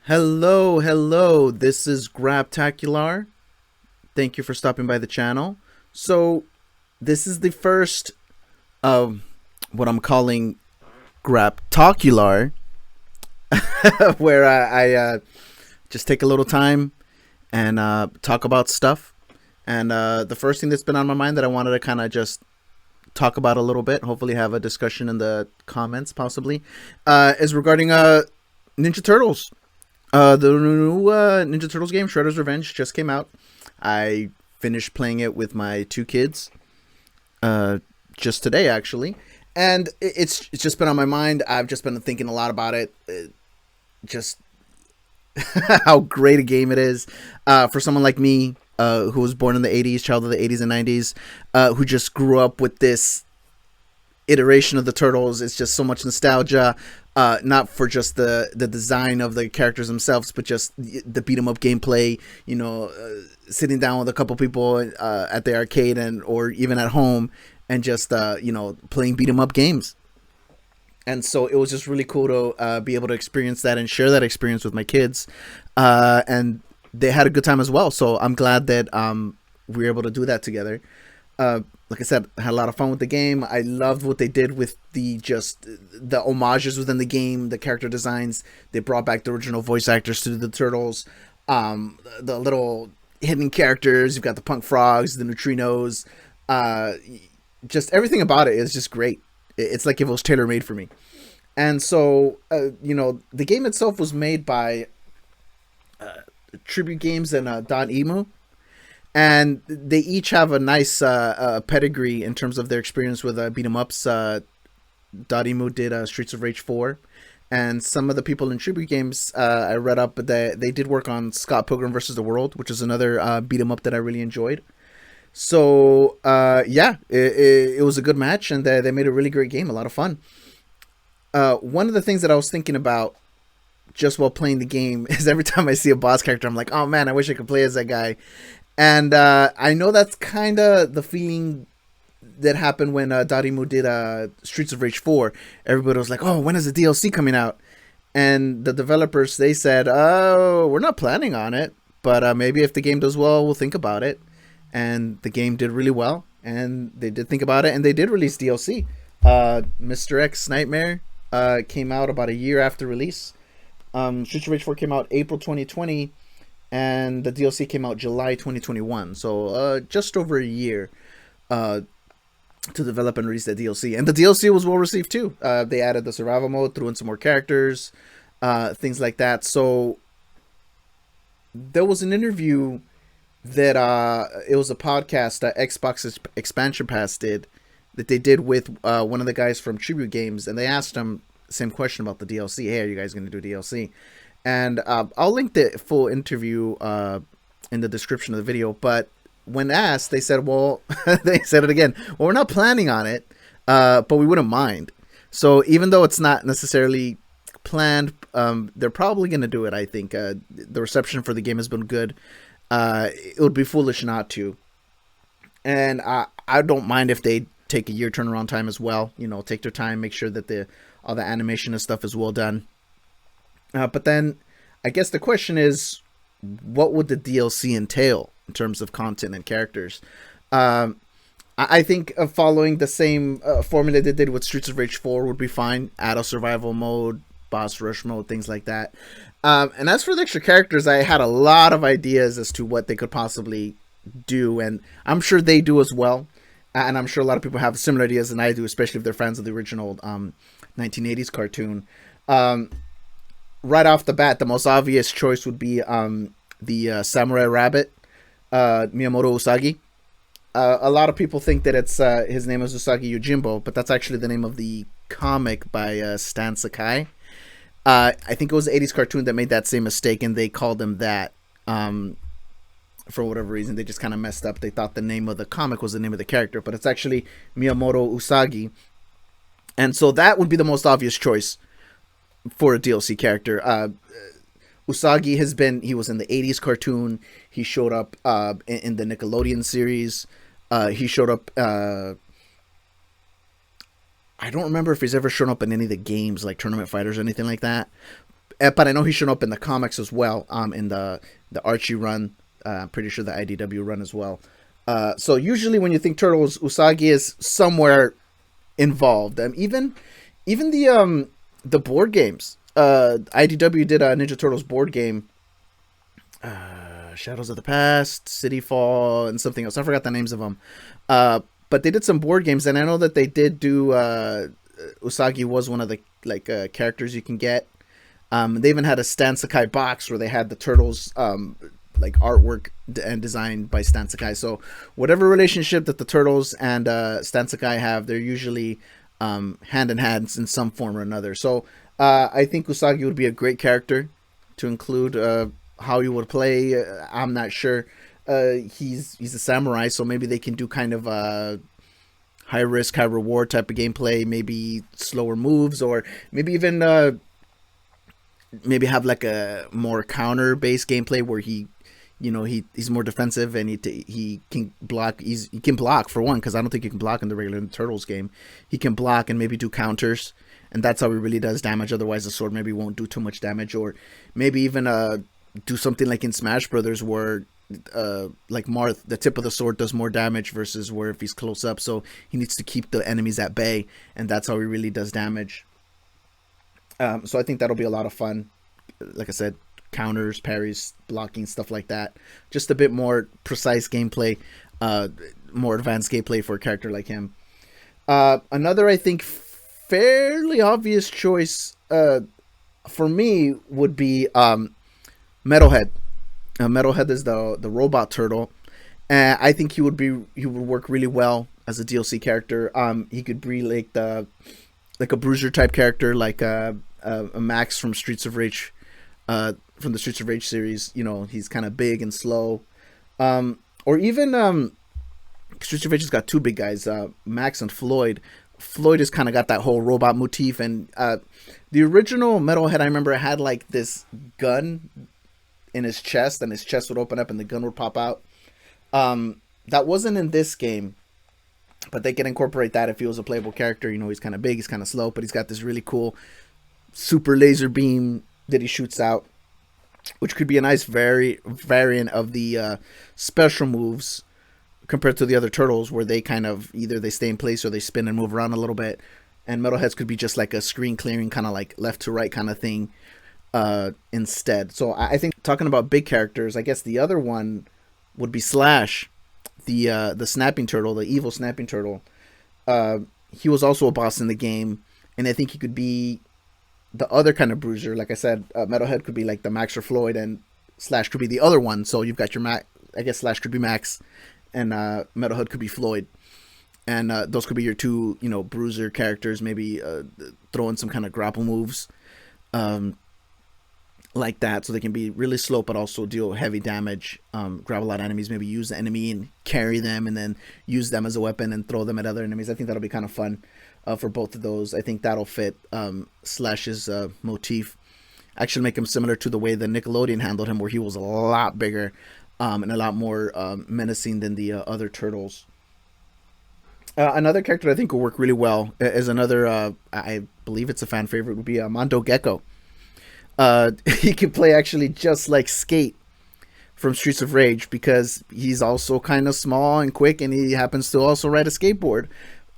Hello. This is GrapTALKular. Thank you for stopping by the channel. So, this is the first of what I'm calling GrapTALKular, where I just take a little time and talk about stuff. And the first thing that's been on my mind that I wanted to kind of just talk about a little bit, hopefully have a discussion in the comments, possibly, is regarding Ninja Turtles. The new Ninja Turtles game, Shredder's Revenge, just came out. I finished playing it with my two kids just today, actually, and it's just been on my mind. I've just been thinking a lot about it. Just how great a game it is for someone like me, who was born in the '80s, child of the '80s and '90s, who just grew up with this iteration of the Turtles. It's just so much nostalgia, not for just the design of the characters themselves, but just the beat 'em up gameplay. Sitting down with a couple people at the arcade or even at home, and just playing beat 'em up games. And so it was just really cool to be able to experience that and share that experience with my kids, and they had a good time as well. So I'm glad that we were able to do that together. Like I said, I had a lot of fun with the game. I loved what they did with the homages within the game, the character designs. They brought back the original voice actors to the Turtles. The little hidden characters. You've got the Punk Frogs, the Neutrinos. Just everything about it is just great. It's like if it was tailor made for me. And so, the game itself was made by Tribute Games and Emu. And they each have a nice pedigree in terms of their experience with beat 'em ups. Emu did Streets of Rage 4, and some of the people in Tribute Games I read up that they did work on Scott Pilgrim vs. the World, which is another beat 'em up that I really enjoyed. So it was a good match, and they made a really great game, a lot of fun. One of the things that I was thinking about just while playing the game is every time I see a boss character, I'm like, oh man, I wish I could play as that guy. And I know that's kind of the feeling that happened when Emu did Streets of Rage 4. Everybody was like, oh, when is the DLC coming out? And the developers, they said, oh, we're not planning on it, but maybe if the game does well, we'll think about it. And the game did really well, and they did think about it, and they did release DLC. Mr. X Nightmare came out about a year after release. Streets of Rage 4 came out April 2020, and the DLC came out July 2021. So just over a year to develop and release the DLC. And the DLC was well received too. They added the survival mode, threw in some more characters, things like that. So there was an interview that it was a podcast that Xbox Expansion Pass did, that they did with one of the guys from Tribute Games, and they asked him the same question about the DLC. Hey, are you guys going to do DLC? And I'll link the full interview in the description of the video. But when asked, they said, well, they said it again. Well, we're not planning on it, but we wouldn't mind. So even though it's not necessarily planned, they're probably going to do it, I think. The reception for the game has been good. It would be foolish not to. And I don't mind if they take a year turnaround time as well. Take their time, make sure that all the animation and stuff is well done. But then I guess the question is, what would the DLC entail in terms of content and characters? I think following the same formula they did with Streets of Rage 4 would be fine. Add a survival mode, boss rush mode, things like that. And as for the extra characters, I had a lot of ideas as to what they could possibly do, and I'm sure they do as well. And I'm sure a lot of people have similar ideas than I do, especially if they're fans of the original 1980s cartoon. Right off the bat, the most obvious choice would be the Samurai Rabbit, Miyamoto Usagi. A lot of people think that it's his name is Usagi Yojimbo, but that's actually the name of the comic by Stan Sakai. I think it was the 80s cartoon that made that same mistake, and they called him that for whatever reason. They just kind of messed up. They thought the name of the comic was the name of the character, but it's actually Miyamoto Usagi. And so that would be the most obvious choice for a DLC character. Usagi he was in the 80s cartoon. He showed up in the Nickelodeon series. He showed up, I don't remember if he's ever shown up in any of the games like Tournament Fighters or anything like that. but I know he's shown up in the comics as well. In the Archie run, pretty sure the IDW run as well. So usually when you think Turtles, Usagi is somewhere involved. Even the board games. IDW did a Ninja Turtles board game. Shadows of the Past, City Fall, and something else. I forgot the names of them. But they did some board games, and I know that they did do. Usagi was one of the characters you can get. They even had a Stan Sakai box where they had the turtles artwork and designed by Stan Sakai. So whatever relationship that the turtles and Stan Sakai have, they're usually hand in hand in some form or another. So I think Usagi would be a great character to include. How he would play, I'm not sure. He's a samurai, so maybe they can do kind of a high risk, high reward type of gameplay. Maybe slower moves, or maybe even maybe have like a more counter based gameplay where he's more defensive and he can block. He can block for one, because I don't think you can block in the regular Turtles game. He can block and maybe do counters, and that's how he really does damage. Otherwise, the sword maybe won't do too much damage, or maybe even do something like in Smash Brothers where like Marth, the tip of the sword does more damage versus where if he's close up, so he needs to keep the enemies at bay, and that's how he really does damage. So I think that'll be a lot of fun. Like I said, counters, parries, blocking, stuff like that. Just a bit more precise gameplay, more advanced gameplay for a character like him. Another, I think, fairly obvious choice for me would be Metalhead. Metalhead is the robot turtle, and I think he would work really well as a DLC character. He could be like a bruiser type character, like a Max from Streets of Rage, from the Streets of Rage series. He's kind of big and slow, or even Streets of Rage has got two big guys, Max and Floyd. Floyd has kind of got that whole robot motif, and the original Metalhead, I remember, had like this gun in his chest, and his chest would open up and the gun would pop out. That wasn't in this game, but they can incorporate that if he was a playable character. He's kind of big, he's kind of slow, but he's got this really cool super laser beam that he shoots out, which could be a nice variant of the special moves compared to the other turtles, where they kind of either they stay in place or they spin and move around a little bit. And Metalheads could be just like a screen clearing, kind of like left to right kind of thing instead. So I think, talking about big characters, I guess the other one would be Slash, the snapping turtle, the evil snapping turtle. He was also a boss in the game, and I think he could be the other kind of bruiser. Like I said, Metalhead could be like the Max or Floyd, and Slash could be the other one. So you've got your Max. I guess Slash could be Max, and Metalhead could be Floyd, and those could be your two, bruiser characters. Maybe throw in some kind of grapple moves, like that, so they can be really slow but also deal heavy damage, grab a lot of enemies, maybe use the enemy and carry them, and then use them as a weapon and throw them at other enemies. I think that'll be kind of fun for both of those. I think that'll fit Slash's motif. Actually make him similar to the way the Nickelodeon handled him, where he was a lot bigger and a lot more menacing than the other turtles. Another character I think will work really well is another, I believe it's a fan favorite, would be Mondo Gecko. He can play actually just like Skate from Streets of Rage, because he's also kind of small and quick, and he happens to also ride a skateboard.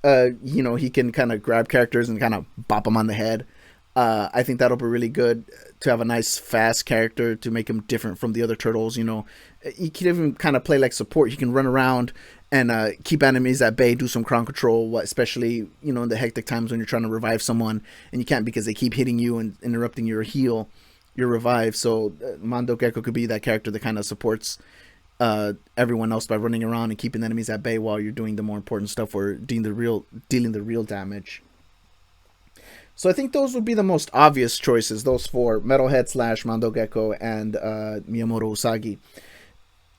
He can kind of grab characters and kind of bop them on the head. I think that'll be really good to have a nice fast character to make him different from the other turtles. He can even kind of play like support. He can run around and keep enemies at bay, do some crowd control, especially in the hectic times when you're trying to revive someone and you can't, because they keep hitting you and interrupting your heal, your revive. So Mondo Gecko could be that character that kind of supports everyone else by running around and keeping enemies at bay while you're doing the more important stuff, or dealing the real damage. So I think those would be the most obvious choices, those four: Metalhead, Slash, Mondo Gecko, and Miyamoto Usagi.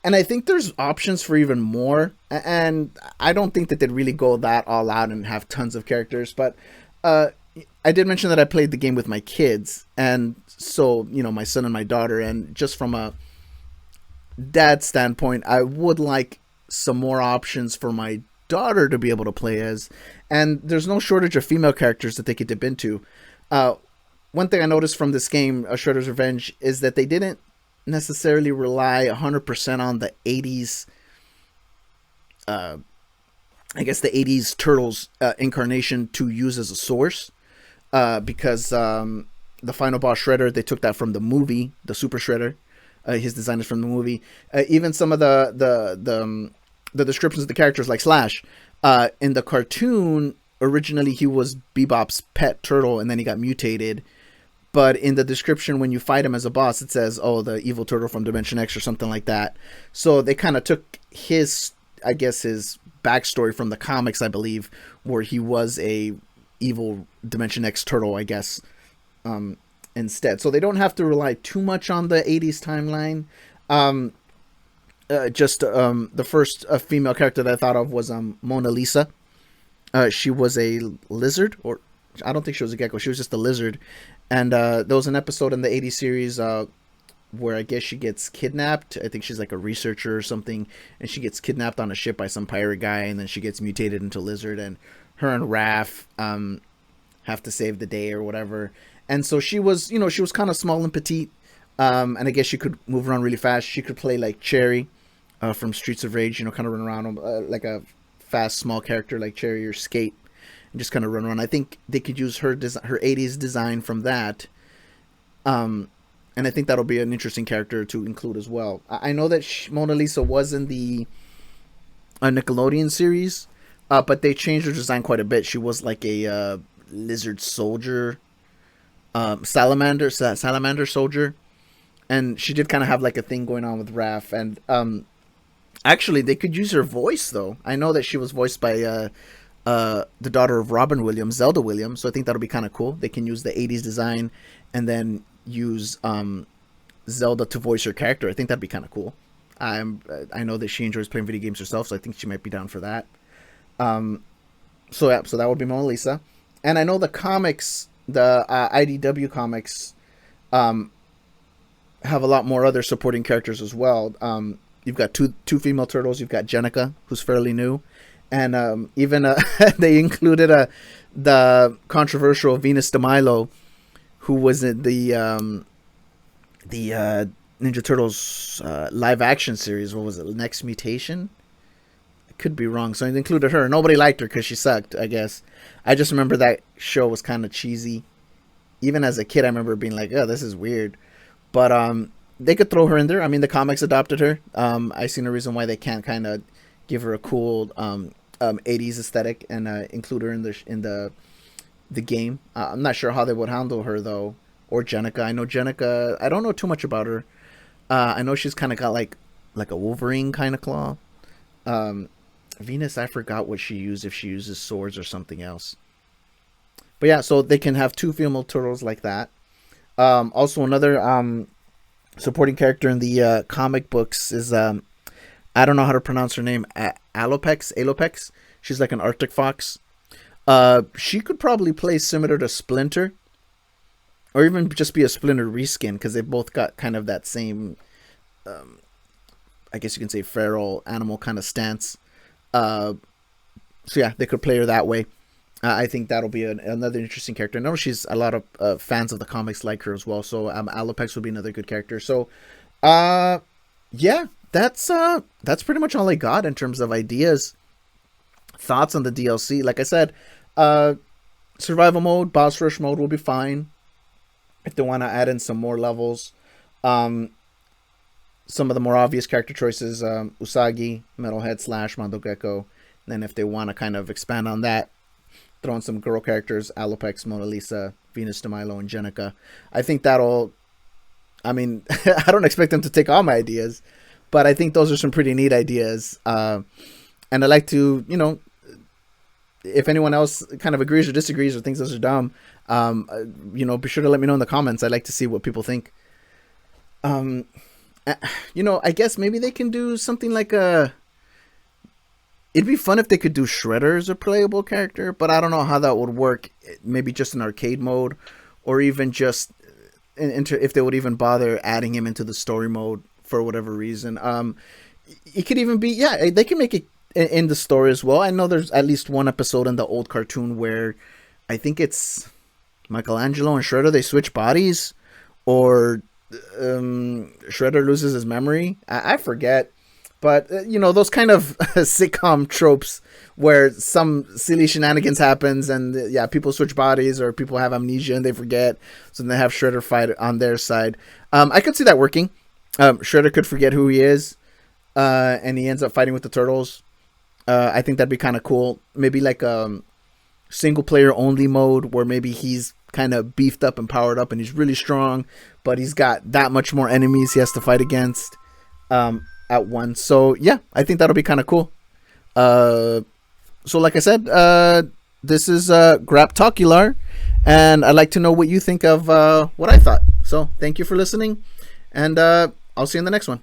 And I think there's options for even more, and I don't think that they'd really go that all out and have tons of characters, but I did mention that I played the game with my kids, and so, my son and my daughter, and just from a dad standpoint, I would like some more options for my daughter to be able to play as, and there's no shortage of female characters that they could dip into. one thing I noticed from this game, Shredder's Revenge, is that they didn't necessarily rely 100% on the 80s, I guess the 80s Turtles incarnation to use as a source, because the final boss Shredder, they took that from the movie, the Super Shredder. His design is from the movie. Even some of the descriptions of the characters, like Slash, in the cartoon, originally he was Bebop's pet turtle, and then he got mutated. But in the description, when you fight him as a boss, it says, "Oh, the evil turtle from Dimension X" or something like that. So they kind of took his, I guess, his backstory from the comics, I believe, where he was a evil Dimension X turtle, I guess, instead. So they don't have to rely too much on the 80s timeline. The first female character that I thought of was Mona Lisa. She was a lizard, or I don't think she was a gecko. She was just a lizard. And there was an episode in the 80s series where I guess she gets kidnapped. I think she's like a researcher or something, and she gets kidnapped on a ship by some pirate guy, and then she gets mutated into lizard, and her and Raph have to save the day or whatever. And so she was, she was kind of small and petite, and I guess she could move around really fast. She could play like Cherry from Streets of Rage, kind of run around like a fast, small character like Cherry or Skate, and just kind of run around. I think they could use her 80s design from that. And I think that'll be an interesting character to include as well. I know that Mona Lisa was in the Nickelodeon series, but they changed her design quite a bit. She was like a lizard soldier, salamander soldier, and she did kind of have like a thing going on with Raph. And actually, they could use her voice though. I know that she was voiced by the daughter of Robin Williams, Zelda Williams. So I think that'll be kind of cool. They can use the 80s design and then use Zelda to voice her character. I think that'd be kind of cool. I know that she enjoys playing video games herself, so I think she might be down for that. So that would be Mona Lisa. And I know the comics, the IDW comics, have a lot more other supporting characters as well. You've got two female turtles. You've got Jenica, who's fairly new, and even they included the controversial Venus de Milo, who was in the Ninja Turtles live action series. What was it? Next Mutation? I could be wrong. So it included her. Nobody liked her because she sucked, I guess. I just remember that show was kind of cheesy. Even as a kid, I remember being like, "Oh, this is weird." But they could throw her in there. I mean, the comics adopted her. I see no reason why they can't kind of give her a cool 80s aesthetic and include her in the game. I'm not sure how they would handle her though, or Jenica. I know Jenica. I don't know too much about her. I know she's kind of got like a Wolverine kind of claw. Venus, I forgot what she used. If she uses swords or something else. But yeah, so they can have two female turtles like that. Also, another supporting character in the comic books is I don't know how to pronounce her name. Alopex. She's like an Arctic fox. She could probably play similar to Splinter, or even just be a Splinter reskin, because they both got kind of that same, I guess you can say, feral animal kind of stance. So yeah, they could play her that way. I think that'll be another interesting character. I know she's a lot of fans of the comics like her as well, so Alopex would be another good character. So, yeah, that's pretty much all I got in terms of ideas, thoughts on the DLC. Like I said, survival mode, boss rush mode will be fine. If they want to add in some more levels, some of the more obvious character choices, Usagi, Metalhead, Slash, Mondo Gecko. Then if they want to kind of expand on that, throw in some girl characters, Alopex, Mona Lisa, Venus de Milo, and Jenica. I think that'll, I mean, I don't expect them to take all my ideas, but I think those are some pretty neat ideas. And I like to, if anyone else kind of agrees or disagrees or thinks those are dumb, be sure to let me know in the comments. I'd like to see what people think. I guess maybe they can do something like it'd be fun if they could do Shredder as a playable character, but I don't know how that would work. Maybe just in arcade mode, or even just if they would even bother adding him into the story mode for whatever reason. It could even be, they can make it in the story as well. I know there's at least one episode in the old cartoon where I think it's Michelangelo and Shredder, they switch bodies, or Shredder loses his memory. I forget. But, those kind of sitcom tropes where some silly shenanigans happens and, people switch bodies or people have amnesia and they forget. So then they have Shredder fight on their side. I could see that working. Shredder could forget who he is and he ends up fighting with the Turtles. I think that'd be kind of cool. Maybe like a single player only mode where maybe he's kind of beefed up and powered up and he's really strong, but he's got that much more enemies he has to fight against at once. So yeah, I think that'll be kind of cool. So like I said, this is GrapTALKular, and I'd like to know what you think of what I thought. So thank you for listening, and I'll see you in the next one.